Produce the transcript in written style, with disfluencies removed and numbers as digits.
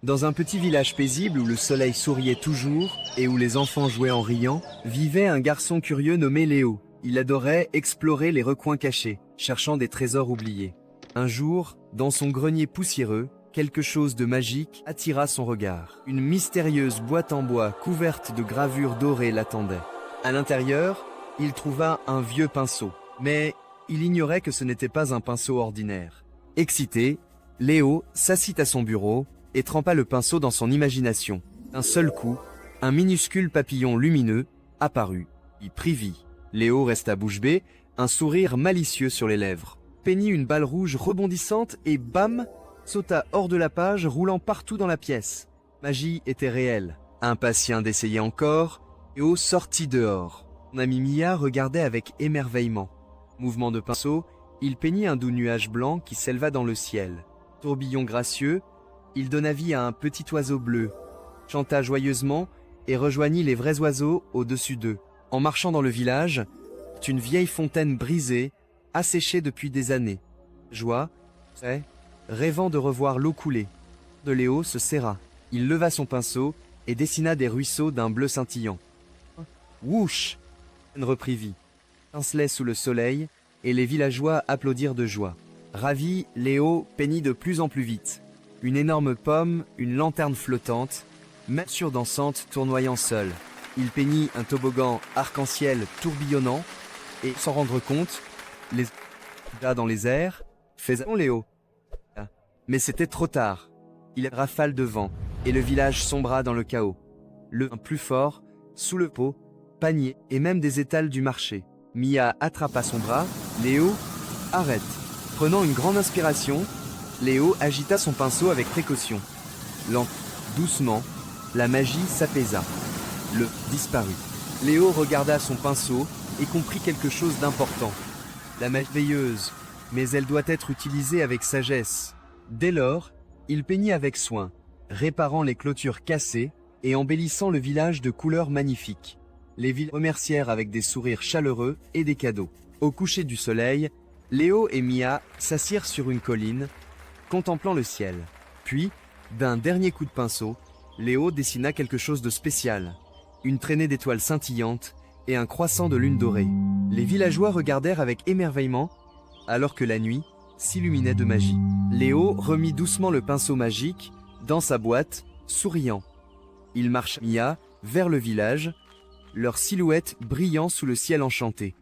Dans un petit village paisible où le soleil souriait toujours et où les enfants jouaient en riant, vivait un garçon curieux nommé Léo. Il adorait explorer les recoins cachés, cherchant des trésors oubliés. Un jour, dans son grenier poussiéreux, quelque chose de magique attira son regard. Une mystérieuse boîte en bois couverte de gravures dorées l'attendait. À l'intérieur, il trouva un vieux pinceau, mais il ignorait que ce n'était pas un pinceau ordinaire. Excité, Léo s'assit à son bureau et trempa le pinceau dans son imagination. D'un seul coup, un minuscule papillon lumineux apparut. Il prit vie. Léo resta bouche bée, un sourire malicieux sur les lèvres. Peignit une balle rouge rebondissante et bam, sauta hors de la page, roulant partout dans la pièce. Magie était réelle. Impatient d'essayer encore, Léo sortit dehors. Son ami Mia regardait avec émerveillement. Mouvement de pinceau, il peignit un doux nuage blanc qui s'éleva dans le ciel. Tourbillon gracieux, il donna vie à un petit oiseau bleu, chanta joyeusement et rejoignit les vrais oiseaux au-dessus d'eux. En marchant dans le village, une vieille fontaine brisée, asséchée depuis des années. Joie, rêvant de revoir l'eau couler. De Léo se serra. Il leva son pinceau et dessina des ruisseaux d'un bleu scintillant. Wouch! Reprit vie. Pincelet sous le soleil, et les villageois applaudirent de joie. Ravi, Léo peignit de plus en plus vite. Une énorme pomme, une lanterne flottante, nature dansante tournoyant seule. Il peignit un toboggan arc-en-ciel tourbillonnant, et sans rendre compte, les là dans les airs, faisant Léo. Mais c'était trop tard. Il rafale de vent, et le village sombra dans le chaos. Le vin plus fort, sous le pot, panier et même des étals du marché. Mia attrapa son bras. Léo, arrête. Prenant une grande inspiration, Léo agita son pinceau avec précaution. Doucement, la magie s'apaisa. Le disparut. Léo regarda son pinceau et comprit quelque chose d'important. La magie est merveilleuse, mais elle doit être utilisée avec sagesse. Dès lors, il peignit avec soin, réparant les clôtures cassées et embellissant le village de couleurs magnifiques. Les villes remercièrent avec des sourires chaleureux et des cadeaux. Au coucher du soleil, Léo et Mia s'assirent sur une colline, contemplant le ciel. Puis, d'un dernier coup de pinceau, Léo dessina quelque chose de spécial. Une traînée d'étoiles scintillantes et un croissant de lune dorée. Les villageois regardèrent avec émerveillement, alors que la nuit s'illuminait de magie. Léo remit doucement le pinceau magique dans sa boîte, souriant. Il marcha Mia vers le village, leur silhouette brillant sous le ciel enchanté.